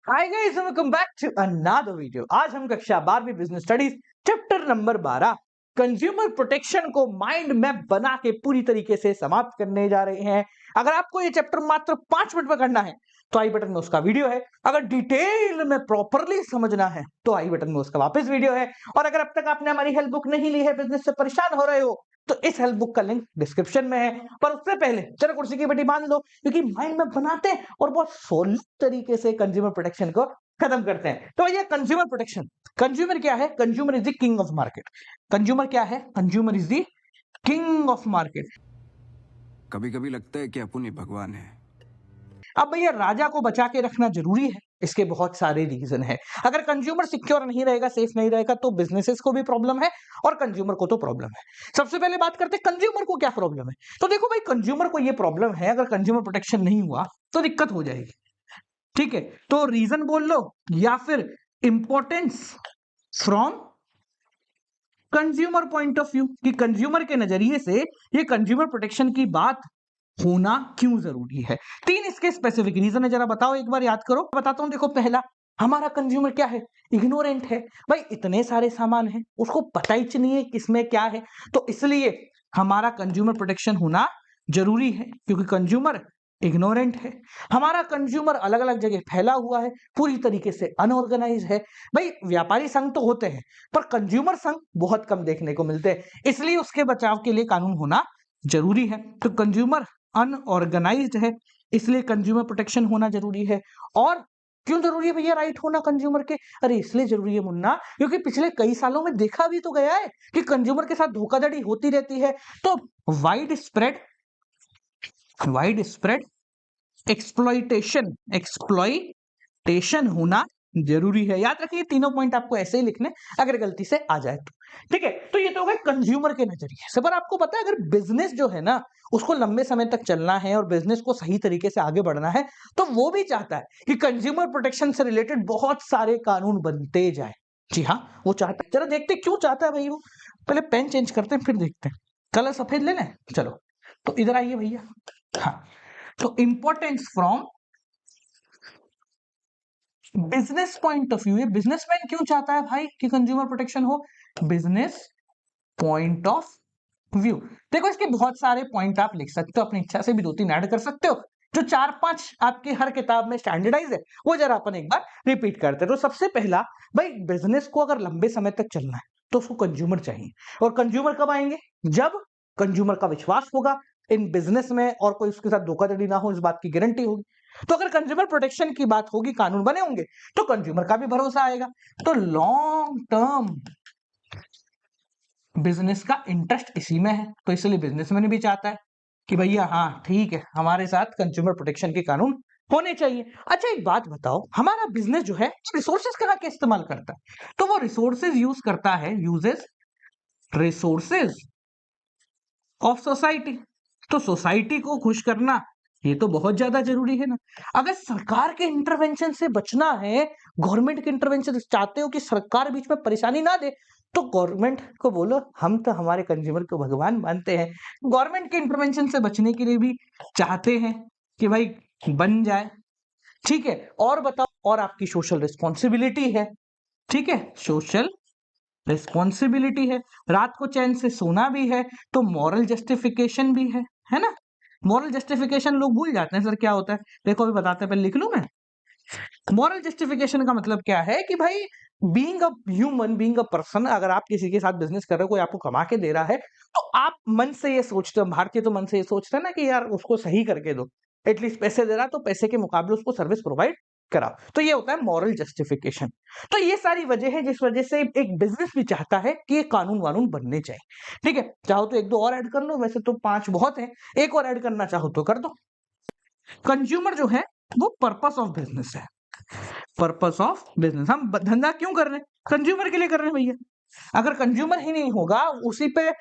Hi guys, welcome back to another video. आज हम कक्षा 12वीं business studies chapter number 12 consumer protection को माइंड मैप बना के पूरी तरीके से समाप्त करने जा रहे हैं। अगर आपको ये चैप्टर मात्र 5 मिनट में करना है तो आई बटन में उसका वीडियो है। अगर डिटेल में प्रॉपरली समझना है तो आई बटन में उसका वापस वीडियो है। और अगर अब तक आपने हमारी हेल्प बुक नहीं ली है, बिजनेस से परेशान हो रहे हो, तो इस हेल्प बुक का लिंक डिस्क्रिप्शन में है। पर उससे पहले चलो कुर्सी की बेटी बांध लो, क्योंकि माइंड मैप बनाते हैं और बहुत सोलिड तरीके से कंज्यूमर प्रोटेक्शन को खत्म करते हैं। तो भैया कंज्यूमर प्रोटेक्शन, कंज्यूमर क्या है? Consumer is the king of market. Consumer क्या है? Consumer is the king of market. कभी कभी लगता है कि अपन ही भगवान है। अब भैया राजा को बचा के रखना जरूरी है, इसके बहुत सारे रीजन है। अगर कंज्यूमर सिक्योर नहीं रहेगा, सेफ नहीं रहेगा, तो बिजनेसेस को भी प्रॉब्लम है और कंज्यूमर को तो प्रॉब्लम है। सबसे पहले बात करते हैं कंज्यूमर को क्या प्रॉब्लम है। तो देखो भाई, कंज्यूमर को ये प्रॉब्लम है, अगर कंज्यूमर प्रोटेक्शन नहीं हुआ तो दिक्कत हो जाएगी। ठीक है, तो रीजन बोल लो या फिर importance from consumer point of view, कि कंज्यूमर के नजरिए से ये कंज्यूमर प्रोटेक्शन की बात होना क्यों जरूरी है। 3 इसके स्पेसिफिक रीजन है, जरा बताओ, एक बार याद करो। बताता हूं, देखो पहला, हमारा कंज्यूमर क्या है? इग्नोरेंट है। भाई इतने सारे सामान है, उसको पता ही नहीं है किसमें क्या है, तो इसलिए हमारा कंज्यूमर प्रोटेक्शन होना जरूरी है, क्योंकि कंज्यूमर इग्नोरेंट है। हमारा कंज्यूमर अलग अलग जगह फैला हुआ है, पूरी तरीके से अनऑर्गेनाइज है। भाई व्यापारी संघ तो होते हैं, पर कंज्यूमर संघ बहुत कम देखने को मिलते हैं, इसलिए उसके बचाव के लिए कानून होना जरूरी है। तो कंज्यूमर अनऑर्गेनाइज्ड है, इसलिए कंज्यूमर प्रोटेक्शन होना जरूरी है। और क्यों जरूरी है भैया राइट होना कंज्यूमर के? अरे इसलिए जरूरी है मुन्ना, क्योंकि पिछले कई सालों में देखा भी तो गया है कि कंज्यूमर के साथ धोखाधड़ी होती रहती है। तो वाइड स्प्रेड एक्सप्लॉइटेशन होना जरूरी है। याद रखिए, तीनों पॉइंट आपको ऐसे ही लिखने, अगर गलती से आ जाए तो। ठीक है, तो ये तो हो गया कंज्यूमर के नजरिए से। पर आपको पता है, अगर बिजनेस जो है ना, उसको लंबे समय तक चलना है और बिजनेस को सही तरीके से आगे बढ़ना है, तो वो भी चाहता है कि कंज्यूमर प्रोटेक्शन से रिलेटेड बहुत सारे कानून बनते जाए। जी हाँ, वो चाहता है। चलो देखते क्यों चाहता है भाई वो। पहले पेन चेंज करते हैं, फिर देखते हैं। कलर सफेद ले लें, चलो। तो इधर आइए भैया। हाँ, तो importance from business point of view, ये बिजनेसमैन क्यों चाहता है भाई कि कंज्यूमर प्रोटेक्शन हो? Business point of view. देखो, इसके बहुत सारे पॉइंट आप लिख सकते हो, अपनी इच्छा से भी 2-3 ऐड कर सकते हो। जो 4-5 आपके हर किताब में स्टैंडर्डाइज है, वो जरा अपन एक बार रिपीट करते हैं। तो सबसे पहला, भाई बिजनेस को अगर लंबे समय तक चलना है तो उसको कंज्यूमर चाहिए। और कंज्यूमर कब आएंगे? जब कंज्यूमर का विश्वास होगा इन बिजनेस में और कोई उसके साथ धोखाधड़ी ना हो, इस बात की गारंटी होगी। तो अगर कंज्यूमर प्रोटेक्शन की बात होगी, कानून बने होंगे, तो कंज्यूमर का भी भरोसा आएगा। तो लॉन्ग टर्म बिजनेस का इंटरेस्ट इसी में है, तो इसलिए बिजनेसमैन भी चाहता है कि भैया हाँ ठीक है, हमारे साथ कंज्यूमर प्रोटेक्शन के कानून होने चाहिए। अच्छा एक बात बताओ, हमारा बिजनेस जो है रिसोर्सेज कहाँ के इस्तेमाल करता है? तो वो रिसोर्सेज यूज करता है, यूजेस रिसोर्सेज ऑफ सोसाइटी। तो सोसाइटी को खुश करना ये तो बहुत ज्यादा जरूरी है ना। अगर सरकार के इंटरवेंशन से बचना है, गवर्नमेंट के इंटरवेंशन चाहते हो कि सरकार बीच में परेशानी ना दे, तो गवर्नमेंट को बोलो हम तो हमारे कंज्यूमर को भगवान मानते हैं, गवर्नमेंट के इंटरवेंशन से बचने के लिए भी चाहते हैं कि भाई बन जाए। ठीक है, और बताओ, और आपकी सोशल रिस्पॉन्सिबिलिटी है। ठीक है, सोशल रिस्पॉन्सिबिलिटी है, रात को चैन से सोना भी है, तो मॉरल जस्टिफिकेशन भी है ना। मॉरल जस्टिफिकेशन लोग भूल जाते हैं, सर क्या होता है? देखो अभी बताते हैं, पहले लिख लूं मैं। मॉरल जस्टिफिकेशन का मतलब क्या है कि भाई being a human, being a person, अगर आप किसी के साथ बिजनेस कर रहे हो, कोई आपको कमा के दे रहा है, तो आप मन से ये सोचते हो, भारतीय तो मन से ये सोचते हैं ना कि यार उसको सही करके दो, एटलीस्ट पैसे दे रहा तो पैसे के मुकाबले उसको सर्विस प्रोवाइड कराओ। तो ये होता है मॉरल जस्टिफिकेशन। तो ये सारी वजह है जिस वजह से एक बिजनेस भी चाहता है कि ये कानून वानून बनने चाहिए। ठीक है, चाहो तो 1-2 और ऐड कर लो, वैसे तो 5 बहुत है, एक और ऐड करना चाहो तो कर दो। कंज्यूमर जो है वो पर्पस ऑफ बिजनेस है। पर्पस ऑफ बिजनेस, हम धंधा क्यों कर रहे हैं? कंज्यूमर के लिए कर रहे हैं भैया। अगर कंज्यूमर ही नहीं होगा, उसी पे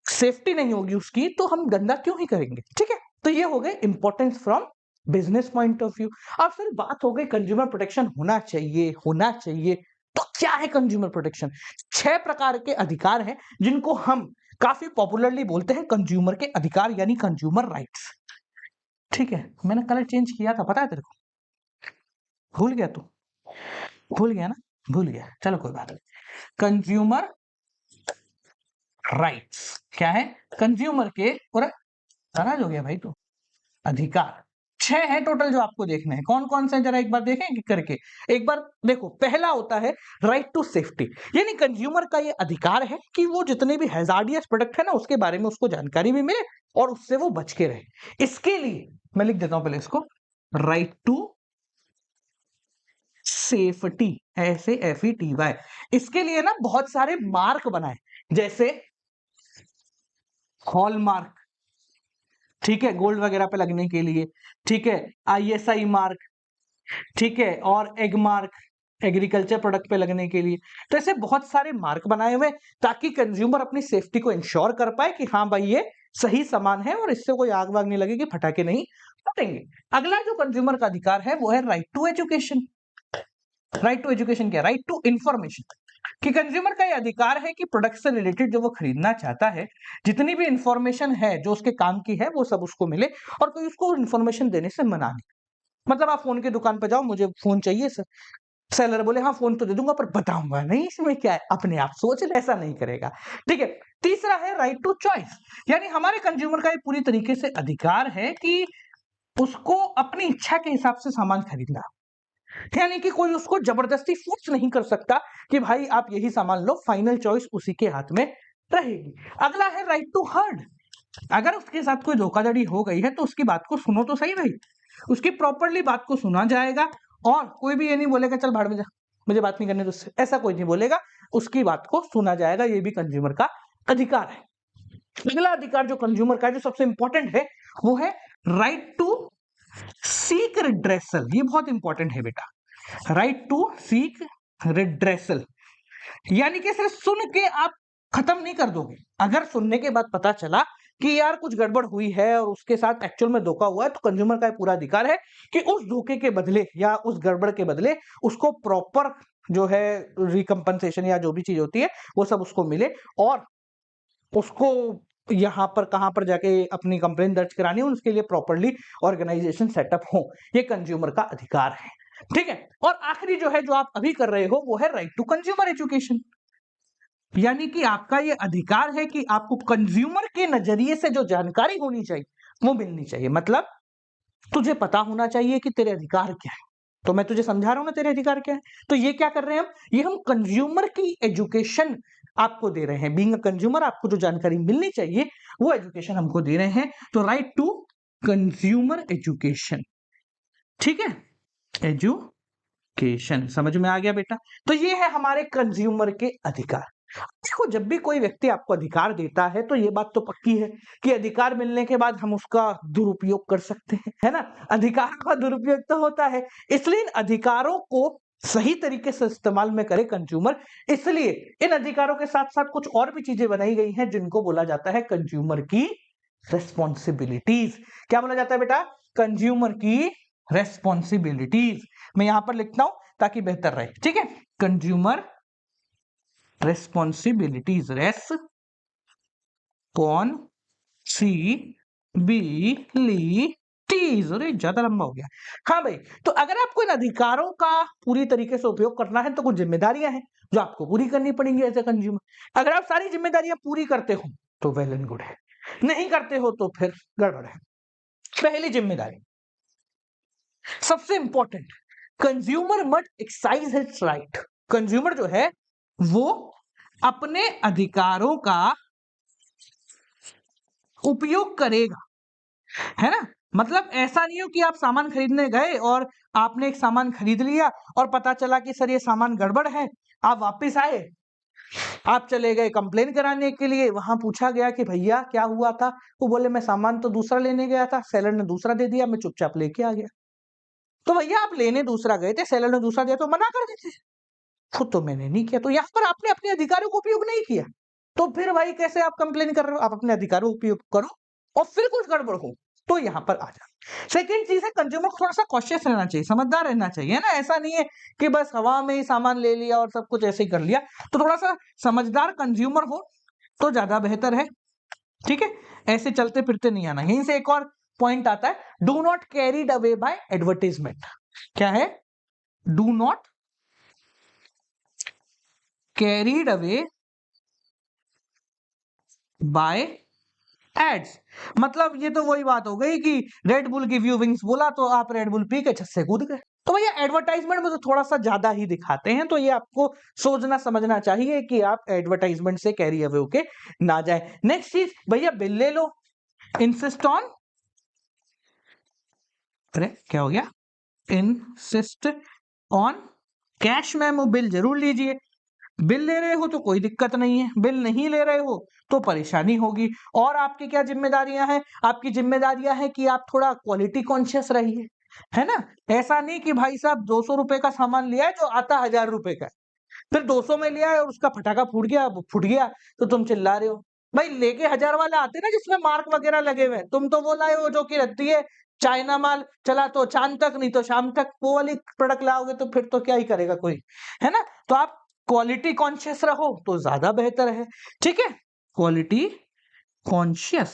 सेफ्टी नहीं होगी उसकी, तो हम धंधा क्यों ही करेंगे? ठीक है, तो ये हो गए importance from business point of view. अब फिर बात हो गई कंज्यूमर प्रोटेक्शन होना चाहिए, होना चाहिए। तो क्या है कंज्यूमर प्रोटेक्शन? 6 प्रकार के अधिकार हैं जिनको हम काफी पॉपुलरली बोलते हैं कंज्यूमर के अधिकार, यानी कंज्यूमर राइट्स। ठीक है, मैंने कलर चेंज किया था, पता है तेरे को? भूल गया तू? भूल गया ना? भूल गया, चलो कोई बात नहीं। कंज्यूमर राइट्स क्या है? कंज्यूमर के, पूरा नाराज हो गया भाई तू। अधिकार 6 है टोटल जो आपको देखने हैं। कौन-कौन से हैं जरा एक बार देखें कि करके। एक बार देखो, पहला होता है राइट टू सेफ्टी, यानी कंज्यूमर का ये अधिकार है कि वो जितने भी हैजार्डियस प्रोडक्ट है ना उसके बारे में उसको जानकारी भी मिले और उससे वो बच के रहे। इसके लिए मैं लिख देता हूं पहले इसको, राइट टू सेफ्टी, ऐसे FETY। इसके लिए ना बहुत सारे मार्क बनाए, जैसे हॉलमार्क, ठीक है, गोल्ड वगैरह पे लगने के लिए, ठीक है, ISI मार्क, ठीक है, और एग मार्क, एग्रीकल्चर प्रोडक्ट पे लगने के लिए। तो ऐसे बहुत सारे मार्क बनाए हुए ताकि कंज्यूमर अपनी सेफ्टी को इंश्योर कर पाए कि हाँ भाई ये सही सामान है और इससे कोई आग वाग नहीं लगेगी, फटाके नहीं फटेंगे। अगला जो कंज्यूमर का अधिकार है वो है right to education. Right to education क्या? राइट टू इंफॉर्मेशन, कि कंज्यूमर का ये अधिकार है कि प्रोडक्ट से रिलेटेड जो वो खरीदना चाहता है, जितनी भी इंफॉर्मेशन है जो उसके काम की है वो सब उसको मिले और कोई उसको इंफॉर्मेशन देने से मना नहीं। मतलब आप फोन की दुकान पे जाओ, मुझे फोन चाहिए सर, सेलर बोले हाँ फोन तो दे दूंगा पर बताऊंगा नहीं इसमें क्या है, अपने आप सोच ले, ऐसा नहीं करेगा। ठीक है। तीसरा है राइट टू चॉइस, यानी हमारे कंज्यूमर का ये पूरी तरीके से अधिकार है कि उसको अपनी इच्छा के हिसाब से सामान खरीदना, यानी कि कोई उसको जबरदस्ती फोर्स नहीं कर सकता कि भाई आप यही सामान लो, फाइनल चॉइस उसी के हाथ में रहेगी। अगला है राइट टू हर्ड, अगर उसके साथ कोई धोखाधड़ी हो गई है तो उसकी बात को सुनो तो सही भाई, उसकी प्रॉपरली बात को सुना जाएगा और कोई भी ये नहीं बोलेगा चल भाड़ में जा, मुझे बात नहीं करनी तुझसे, ऐसा कोई नहीं बोलेगा, उसकी बात को सुना जाएगा। ये भी कंज्यूमर का अधिकार है। अगला अधिकार जो कंज्यूमर का है, जो सबसे इंपॉर्टेंट है, वो है राइट टू सीक रिड्रेसल। ये बहुत इंपॉर्टेंट है बेटा, राइट टू सीक रिड्रेसल, यानी कि सिर्फ सुन के आप खत्म नहीं कर दोगे। अगर सुनने के बाद पता चला कि यार कुछ गड़बड़ हुई है और उसके साथ एक्चुअल में धोखा हुआ है, तो कंज्यूमर का पूरा अधिकार है कि उस धोखे के बदले या उस गड़बड़ के बदले उसको प्रॉपर जो है रिकम्पनसेशन या जो भी चीज होती है वो सब उसको मिले और उसको यहाँ पर कहां पर जाके अपनी कंप्लेन दर्ज करानी हो, उसके लिए प्रॉपरली ऑर्गेनाइजेशन सेटअप हो। ये कंज्यूमर का अधिकार है। ठीक है। और आखिरी जो है जो आप अभी कर रहे हो वो है राइट टू कंज्यूमर एजुकेशन, यानी कि आपका ये अधिकार है कि आपको कंज्यूमर के नजरिए से जो जानकारी होनी चाहिए वो मिलनी चाहिए। मतलब तुझे पता होना चाहिए कि तेरे अधिकार क्या है। तो मैं तुझे समझा रहा हूं ना तेरे अधिकार क्या है। तो ये क्या कर रहे हैं हम, ये हम कंज्यूमर की एजुकेशन आपको दे रहे हैं। बीइंग अ कंज्यूमर आपको जो जानकारी मिलनी चाहिए वो एजुकेशन हमको दे रहे हैं। तो राइट टू कंज्यूमर एजुकेशन, ठीक है, एजुकेशन समझ में आ गया बेटा। तो ये है हमारे कंज्यूमर के अधिकार। देखो, जब भी कोई व्यक्ति आपको अधिकार देता है तो ये बात तो पक्की है कि अधिकार मिलने के बाद हम उसका दुरुपयोग कर सकते हैं, है ना। अधिकार का दुरुपयोग तो होता है, इसलिए इन अधिकारों को सही तरीके से इस्तेमाल में करे कंज्यूमर। इसलिए इन अधिकारों के साथ साथ कुछ और भी चीजें बनाई गई हैं जिनको बोला जाता है कंज्यूमर की रेस्पॉन्सिबिलिटीज। क्या बोला जाता है बेटा? कंज्यूमर की रेस्पॉन्सिबिलिटीज। मैं यहां पर लिखता हूं ताकि बेहतर रहे, ठीक है। कंज्यूमर रेस्पॉन्सिबिलिटीज, रेस्पॉन्सिबिलिटीज, अरे ज्यादा लंबा हो गया। हाँ भाई, तो अगर आपको इन अधिकारों का पूरी तरीके से उपयोग करना है तो कुछ जिम्मेदारियां हैं जो आपको पूरी करनी पड़ेंगी एज ए कंज्यूमर। अगर आप सारी जिम्मेदारियां पूरी करते हो तो वेल एंड गुड है, नहीं करते हो तो फिर गड़बड़ है। पहली जिम्मेदारी, सबसे important, consumer must exercise his right. Consumer जो है वो अपने अधिकारों का उपयोग करेगा, है ना। मतलब ऐसा नहीं हो कि आप सामान खरीदने गए और आपने एक सामान खरीद लिया और पता चला कि सर ये सामान गड़बड़ है, आप वापस आए, आप चले गए कंप्लेन कराने के लिए, वहां पूछा गया कि भैया क्या हुआ था, वो बोले मैं सामान तो दूसरा लेने गया था, सेलर ने दूसरा दे दिया, मैं चुपचाप लेके आ गया। तो भैया आप लेने दूसरा गए थे, सेलर ने दूसरा दिया तो मना कर देते, खुद तो मैंने नहीं किया। तो यहाँ पर आपने अपने अधिकारों का उपयोग नहीं किया, तो फिर भाई कैसे आप कंप्लेन कर रहे हो? आप अपने अधिकारों का उपयोग करो और फिर कुछ गड़बड़ हो तो यहाँ पर आ जाए। सेकंड चीज है, कंज्यूमर को थोड़ा सा कॉशियस रहना चाहिए, समझदार रहना चाहिए, है ना। ऐसा नहीं है कि बस हवा में ही सामान ले लिया और सब कुछ ऐसे ही कर लिया। तो थोड़ा सा समझदार कंज्यूमर हो तो ज्यादा बेहतर है, ठीक है। ऐसे चलते फिरते नहीं आना। यहीं से एक और पॉइंट आता है, do not carried away by advertisement. क्या है? Do not carried away by ads. मतलब ये तो वही बात हो गई कि Red Bull give you wings बोला तो आप रेड बुल पी के छत से कूद गए। तो भैया एडवर्टाइजमेंट में तो थोड़ा सा ज्यादा ही दिखाते हैं, तो ये आपको सोचना समझना चाहिए कि आप एडवर्टाइजमेंट से कैरी अवे होके ना जाए। नेक्स्ट चीज भैया बिल ले लो, इंसिस्ट ऑन, अरे क्या हो गया, insist on cash memo, bill जरूर लीजिए। बिल ले रहे हो तो कोई दिक्कत नहीं है, बिल नहीं ले रहे हो तो परेशानी होगी। और आपकी क्या जिम्मेदारियां हैं, आपकी जिम्मेदारियां हैं कि आप थोड़ा क्वालिटी कॉन्शियस रहिए, है ना। ऐसा नहीं कि भाई साहब 200 रुपए का सामान लिया है जो आता 1000 रुपए का है, फिर 200 में लिया है और उसका फटाका फूट गया तो तुम चिल्ला रहे हो। भाई लेके 1000 वाले आते ना जिसमें मार्क वगैरह लगे हुए हैं, तुम तो वो लाए हो जो कि रहती है चाइना माल, चला तो चांद तक नहीं तो शाम तक, वो वाली प्रोडक्ट लाओगे तो फिर तो क्या ही करेगा कोई, है ना। तो आप क्वालिटी कॉन्शियस रहो तो ज्यादा बेहतर है, ठीक है, क्वालिटी कॉन्शियस।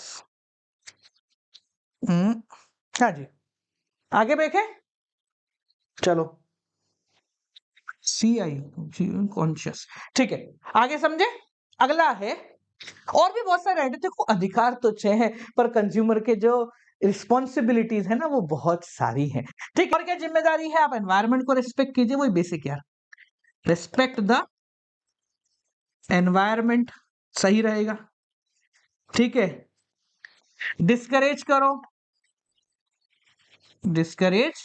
हाँ जी, आगे देखें, चलो CI कॉन्शियस, ठीक है, आगे समझे। अगला है, और भी बहुत सारे राइटर, देखो अधिकार तो 6 है पर कंज्यूमर के जो रिस्पॉन्सिबिलिटीज है ना वो बहुत सारी है, ठीक है। और क्या जिम्मेदारी है, आप एनवायरनमेंट को रिस्पेक्ट कीजिए, वही बेसिक यार, रिस्पेक्ट द एनवायरनमेंट, सही रहेगा, ठीक है। डिस्करेज करो, डिस्करेज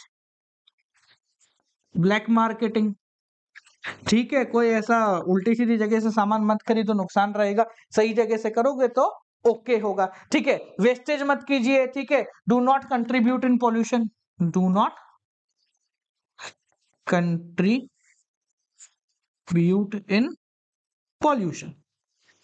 ब्लैक मार्केटिंग, ठीक है, कोई ऐसा उल्टी सीधी जगह से सामान मत खरीदो, नुकसान रहेगा, सही जगह से करोगे तो ओके होगा, ठीक है। वेस्टेज मत कीजिए, ठीक है, do not contribute in pollution, do not contribute in pollution,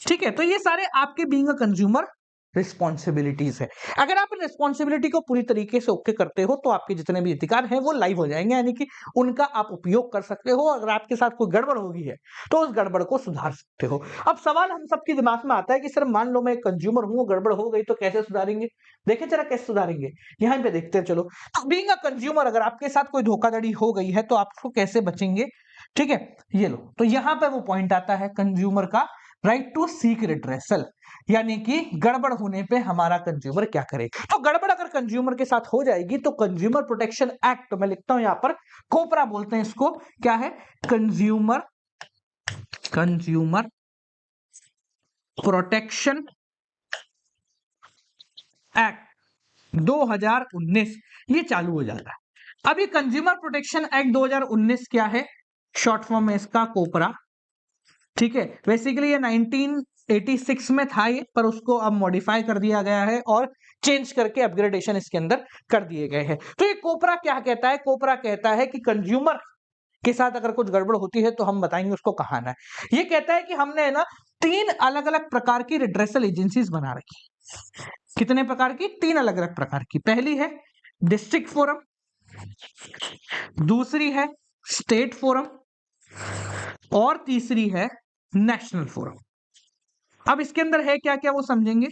ठीक है। तो ये सारे आपके बीइंग अ कंज्यूमर रिस्पॉन्सिबिलिटीज है। अगर आप इन रिस्पॉन्सिबिलिटी को पूरी तरीके से ओके करते हो तो आपके जितने भी अधिकार हैं वो लाइव हो जाएंगे, यानी कि उनका आप उपयोग कर सकते हो। अगर आपके साथ कोई गड़बड़ होगी है तो उस गड़बड़ को सुधार सकते हो। अब सवाल हम सबके दिमाग में आता है कि सर मान लो मैं एक कंज्यूमर हूं, गड़बड़ हो गई तो कैसे सुधारेंगे। देखें जरा कैसे सुधारेंगे, यहाँ पे देखते हैं, चलो। तो बीइंग अ कंज्यूमर अगर आपके साथ कोई धोखाधड़ी हो गई है तो आपको कैसे बचेंगे, ठीक है, ये लो। तो यहां पे वो पॉइंट आता है कंज्यूमर का राइट टू सीक रिड्रेसल, यानी कि गड़बड़ होने पे हमारा कंज्यूमर क्या करे। तो गड़बड़ अगर कंज्यूमर के साथ हो जाएगी तो कंज्यूमर प्रोटेक्शन एक्ट, मैं लिखता हूं यहां पर, कोपरा बोलते हैं इसको, क्या है, कंज्यूमर प्रोटेक्शन एक्ट 2019 ये चालू हो जाता है। अब ये कंज्यूमर प्रोटेक्शन एक्ट 2019 क्या है, शॉर्ट फॉर्म है इसका कोपरा, ठीक है। बेसिकली ये 1986 में था ये, पर उसको अब मॉडिफाई कर दिया गया है और चेंज करके अपग्रेडेशन इसके अंदर कर दिए गए हैं। तो ये कोपरा क्या कहता है, कोपरा कहता है कि कंज्यूमर के साथ अगर कुछ गड़बड़ होती है तो हम बताएंगे उसको कहाँ आना है। ये कहता है कि हमने ना 3 अलग अलग प्रकार की रिड्रेसल एजेंसीज बना रखी। कितने प्रकार की, 3 अलग अलग प्रकार की। पहली है डिस्ट्रिक्ट फोरम, दूसरी है स्टेट फोरम और तीसरी है नेशनल फोरम। अब इसके अंदर है क्या क्या वो समझेंगे।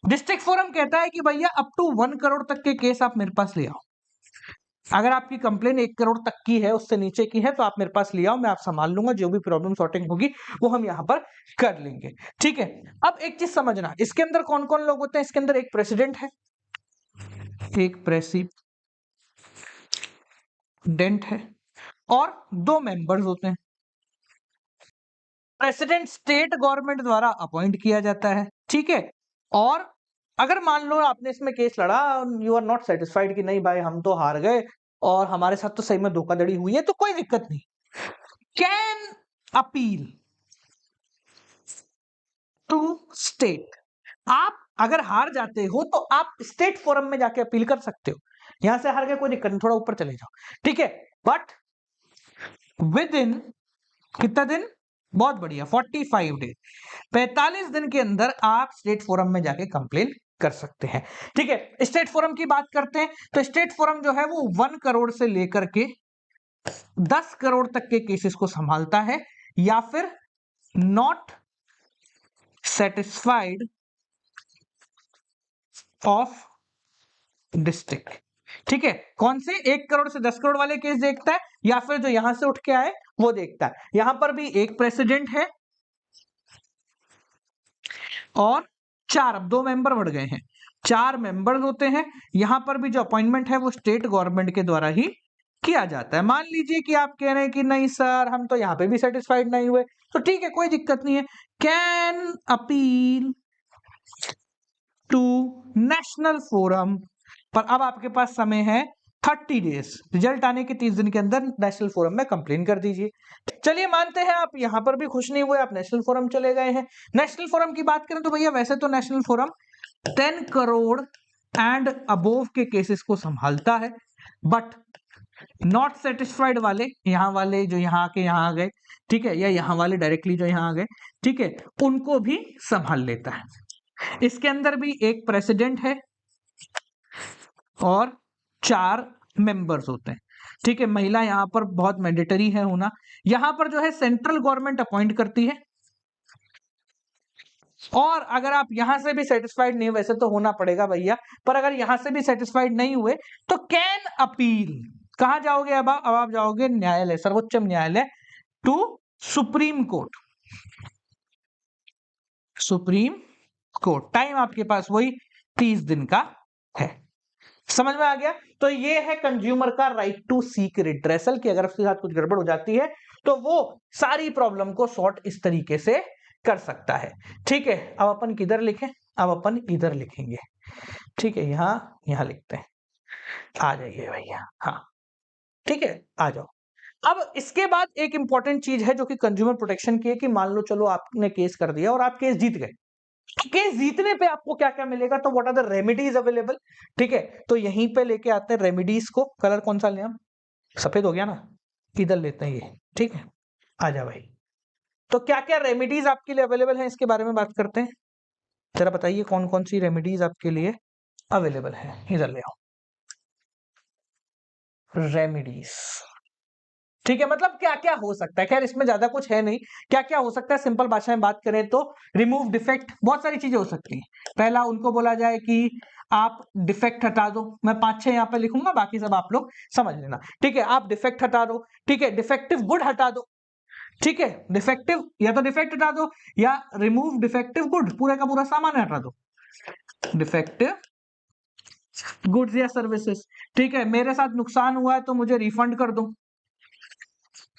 डिस्ट्रिक्ट फोरम कहता है कि भैया अप टू 1 करोड़ तक के केस आप मेरे पास ले आओ। अगर आपकी कंप्लेन 1 करोड़ तक की है, उससे नीचे की है, तो आप मेरे पास ले आओ, मैं आप संभाल लूंगा, जो भी प्रॉब्लम सॉर्टिंग होगी वो हम यहाँ पर कर लेंगे, ठीक है। अब एक चीज समझना, इसके अंदर कौन कौन लोग होते हैं। इसके अंदर एक प्रेसिडेंट है, एक प्रेसिडेंट है और 2 मेंबर्स होते हैं। प्रेसिडेंट स्टेट गवर्नमेंट द्वारा अपॉइंट किया जाता है, ठीक है। और अगर मान लो आपने इसमें केस लड़ा, यू आर नॉट सेटिस्फाइड कि नहीं भाई हम तो हार गए और हमारे साथ तो सही में धोखाधड़ी हुई है, तो कोई दिक्कत नहीं, कैन अपील टू स्टेट। आप अगर हार जाते हो तो आप स्टेट फोरम में जाके अपील कर सकते हो। यहां से हार गए कोई दिक्कत नहीं, थोड़ा ऊपर चले जाओ, ठीक है। बट विद इन कितना दिन, बहुत बढ़िया, 45 डेज, 45 दिन के अंदर आप स्टेट फोरम में जाके कंप्लेन कर सकते हैं, ठीक है। स्टेट फोरम की बात करते हैं तो स्टेट फोरम जो है वो 1 करोड़ से लेकर के 10 करोड़ तक के केसेस को संभालता है, या फिर नॉट सेटिस्फाइड ऑफ डिस्ट्रिक्ट, ठीक है, कौन से 1 करोड़ से 10 करोड़ वाले केस देखता है या फिर जो यहां से उठ के आए वो देखता है। यहां पर भी एक प्रेसिडेंट है और 4, अब 2 मेंबर बढ़ गए हैं, 4 मेंबर होते हैं। यहां पर भी जो अपॉइंटमेंट है वो स्टेट गवर्नमेंट के द्वारा ही किया जाता है। मान लीजिए कि आप कह रहे हैं कि नहीं सर हम तो यहाँ पे भी सेटिस्फाइड नहीं हुए, तो ठीक है कोई दिक्कत नहीं है, can appeal to national forum. पर अब आपके पास समय है 30 डेज, रिजल्ट आने के 30 दिन के अंदर नेशनल फोरम में कंप्लेन कर दीजिए। चलिए मानते हैं आप यहां पर भी खुश नहीं हुए, आप नेशनल फोरम चले गए हैं। नेशनल फोरम की बात करें तो भैया वैसे तो national forum 10 crore and above के केसेस को संभालता है, बट नॉट सेटिस्फाइड वाले, यहाँ वाले जो यहाँ के यहाँ आ गए, ठीक है, या यहाँ वाले डायरेक्टली जो यहाँ आ गए, ठीक है, उनको भी संभाल लेता है। इसके अंदर भी एक प्रेसिडेंट है और 4 मेंबर्स होते हैं, ठीक है। महिला यहाँ पर बहुत मैंडेटरी है होना। यहाँ पर जो है सेंट्रल गवर्नमेंट अपॉइंट करती है, और अगर आप यहां से भी सेटिस्फाइड नहीं, वैसे तो होना पड़ेगा भैया, पर अगर यहां से भी सेटिस्फाइड नहीं हुए तो कैन अपील, कहां जाओगे अब आप जाओगे न्यायालय, सर्वोच्च न्यायालय, to Supreme Court. Supreme Court, time आपके पास वही 30 दिन का है। समझ में आ गया? तो ये है कंज्यूमर का राइट टू सीक रिड्रेसल, कि अगर उसके साथ कुछ गड़बड़ हो जाती है तो वो सारी प्रॉब्लम को सॉर्ट इस तरीके से कर सकता है। ठीक है, अब अपन किधर लिखें? अब अपन इधर लिखेंगे, ठीक है, यहां लिखते हैं। आ जाइए भैया, हाँ ठीक है, आ जाओ। अब इसके बाद एक इंपॉर्टेंट चीज है जो कि कंज्यूमर प्रोटेक्शन की है, कि मान लो चलो आपने केस कर दिया और आप केस जीत गए, केस जीतने पे आपको क्या क्या मिलेगा, तो what are the remedies available. ठीक है, तो यहीं पे लेके आते हैं रेमेडीज को। कलर कौन सा लें हम? सफेद हो गया ना, इधर लेते हैं ये, ठीक है, आ जा भाई। तो क्या क्या रेमेडीज आपके लिए अवेलेबल है इसके बारे में बात करते हैं। जरा बताइए कौन कौन सी रेमेडीज आपके लिए अवेलेबल है, इधर ले आओ रेमेडीज। ठीक है, मतलब क्या क्या हो सकता है, खैर इसमें ज्यादा कुछ है नहीं, क्या क्या हो सकता है सिंपल भाषा में बात करें तो रिमूव डिफेक्ट, बहुत सारी चीजें हो सकती हैं। पहला उनको बोला जाए कि आप डिफेक्ट हटा दो, मैं 5-6 यहाँ पे लिखूंगा, बाकी सब आप लोग समझ लेना। ठीक है, आप डिफेक्ट हटा दो, ठीक है, डिफेक्टिव गुड हटा दो, ठीक है, डिफेक्टिव या तो डिफेक्ट हटा दो या रिमूव डिफेक्टिव गुड, पूरे का पूरा सामान हटा दो, डिफेक्टिव गुड्स या सर्विसेज। ठीक है, मेरे साथ नुकसान हुआ है तो मुझे रिफंड कर दो,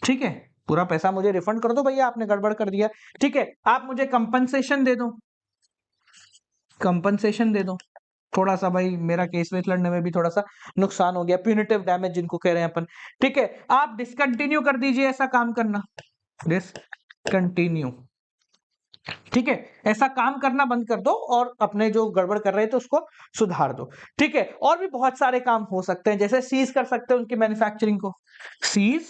ठीक है, पूरा पैसा मुझे रिफंड कर दो भैया, आपने गड़बड़ कर दिया। ठीक है, आप मुझे कंपनसेशन दे दो, कंपनसेशन दे दो, थोड़ा सा भाई मेरा केस वेस लड़ने में भी थोड़ा सा नुकसान हो गया, प्यूनिटिव डैमेज जिनको कह रहे हैं अपन। ठीक है, आप डिसकंटिन्यू कर दीजिए ऐसा काम करना, डिसकंटिन्यू, ठीक है, ऐसा काम करना बंद कर दो और अपने जो गड़बड़ कर रहे थे उसको सुधार दो। ठीक है, और भी बहुत सारे काम हो सकते हैं, जैसे सीज कर सकते हैं उनकी मैन्युफैक्चरिंग को, सीज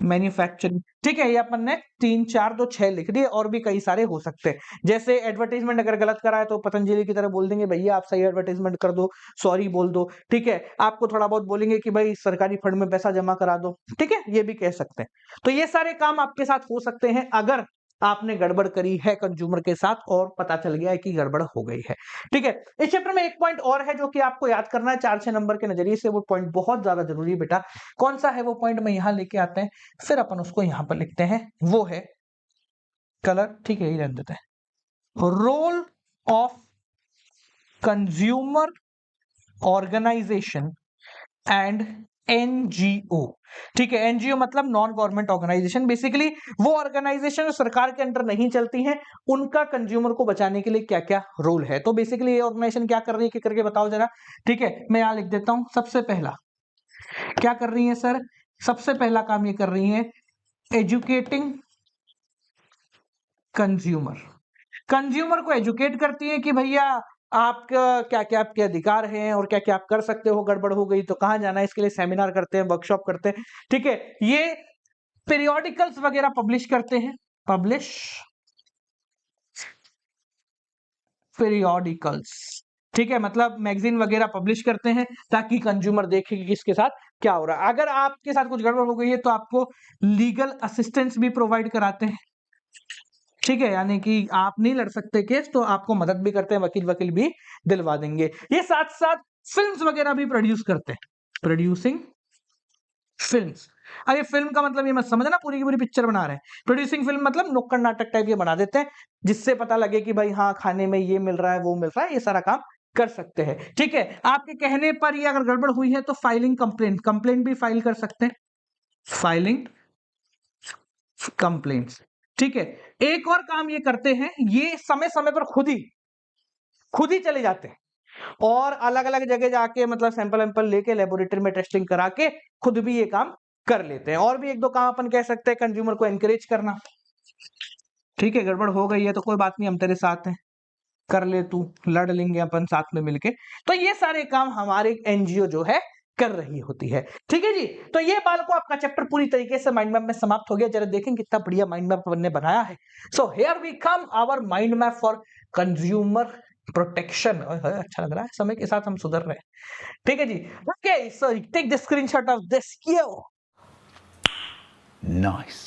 मैन्युफैक्चरिंग। ठीक है, ये अपन ने 3 4 2 6 लिख दिए, और भी कई सारे हो सकते हैं। जैसे एडवर्टाइजमेंट अगर गलत करा है तो पतंजलि की तरह बोल देंगे भैया आप सही एडवर्टाइजमेंट कर दो, सॉरी बोल दो। ठीक है, आपको थोड़ा बहुत बोलेंगे कि भाई सरकारी फंड में पैसा जमा करा दो, ठीक है, ये भी कह सकते हैं। तो ये सारे काम आपके साथ हो सकते हैं अगर आपने गड़बड़ करी है कंज्यूमर के साथ और पता चल गया है कि गड़बड़ हो गई है। ठीक है, इस चैप्टर में एक पॉइंट और है जो कि आपको याद करना है 4-6 नंबर के नजरिए से, वो पॉइंट बहुत ज्यादा जरूरी है बेटा। कौन सा है वो पॉइंट, मैं यहां लेके आते हैं, फिर अपन उसको यहां पर लिखते हैं, वो है कलर, ठीक है, ये रहने देते हैं, role of consumer organisation and NGO. ठीक है, एनजीओ मतलब नॉन गवर्नमेंट ऑर्गेनाइजेशन, बेसिकली वो ऑर्गेनाइजेशन जो सरकार के अंडर नहीं चलती हैं, उनका कंज्यूमर को बचाने के लिए क्या क्या रोल है। तो बेसिकली ये ऑर्गेनाइजेशन क्या कर रही है, क्या करके बताओ जरा। ठीक है, मैं यहां लिख देता हूं, सबसे पहला क्या कर रही है सर, सबसे पहला काम ये कर रही है एजुकेटिंग कंज्यूमर, कंज्यूमर को एजुकेट करती है कि भैया आपका क्या क्या आपके अधिकार हैं और क्या क्या आप कर सकते हो, गड़बड़ हो गई तो कहां जाना है, इसके लिए सेमिनार करते हैं, वर्कशॉप करते हैं। ठीक है, ये पीरियोडिकल्स वगैरह पब्लिश करते हैं, पब्लिश पीरियोडिकल्स, ठीक है, मतलब मैगजीन वगैरह पब्लिश करते हैं ताकि कंज्यूमर देखे कि किसके साथ क्या हो रहा है। अगर आपके साथ कुछ गड़बड़ हो गई है तो आपको लीगल असिस्टेंस भी प्रोवाइड कराते हैं। ठीक है, यानी कि आप नहीं लड़ सकते केस तो आपको मदद भी करते हैं, वकील भी दिलवा देंगे। ये साथ साथ फिल्म्स वगैरह भी प्रोड्यूस करते हैं, प्रोड्यूसिंग फिल्म्स। अब ये फिल्म का मतलब ये मत समझना पूरी की पूरी पिक्चर बना रहे हैं। प्रोड्यूसिंग फिल्म मतलब नुक्कड़ नाटक टाइप ये बना देते हैं, जिससे पता लगे कि भाई हाँ, खाने में ये मिल रहा है, वो मिल रहा है, ये सारा काम कर सकते हैं। ठीक है, आपके कहने पर ये अगर गड़बड़ हुई है तो फाइलिंग कंप्लेंट, कंप्लेंट भी फाइल कर सकते हैं, फाइलिंग कंप्लेंट्स। ठीक है, एक और काम ये करते हैं, ये समय समय पर खुद ही चले जाते हैं और अलग-अलग जगह जाके मतलब सैंपल वैंपल लेके लेबोरेटरी में टेस्टिंग करा के खुद भी ये काम कर लेते हैं। और भी एक दो काम अपन कह सकते हैं, कंज्यूमर को एनकरेज करना। ठीक है, गड़बड़ हो गई है तो कोई बात नहीं, हम तेरे साथ हैं, कर ले तू, लड़ लेंगे अपन साथ में मिलके। तो ये सारे काम हमारे एनजीओ जो है कर रही होती है। ठीक है जी, तो ये बालको आपका चैप्टर पूरी तरीके से माइंड मैप में समाप्त हो गया। जरा देखें कितना बढ़िया माइंड मैप हमने बनाया है। So here we come our mind map for consumer protection. अच्छा लग रहा है, समय के साथ हम सुधर रहे हैं। ठीक है जी, okay, so take the screenshot of this. Nice.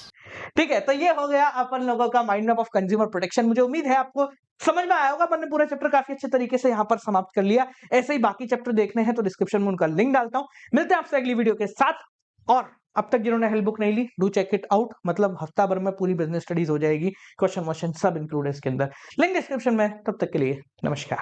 ठीक है, तो ये हो गया अपन लोगों का mind map of consumer protection. मुझे उम्मीद है आपको समझ में आया होगा। मैंने पूरा चैप्टर काफी अच्छे तरीके से यहाँ पर समाप्त कर लिया। ऐसे ही बाकी चैप्टर देखने हैं तो डिस्क्रिप्शन में उनका लिंक डालता हूँ। मिलते हैं आपसे अगली वीडियो के साथ। और अब तक जिन्होंने हेल्प बुक नहीं ली, डू चेक इट आउट। मतलब हफ्ता भर में पूरी बिजनेस स्टडीज हो जाएगी, क्वेश्चन सब इंक्लूड है इसके अंदर। लिंक डिस्क्रिप्शन में। तब तक के लिए नमस्कार।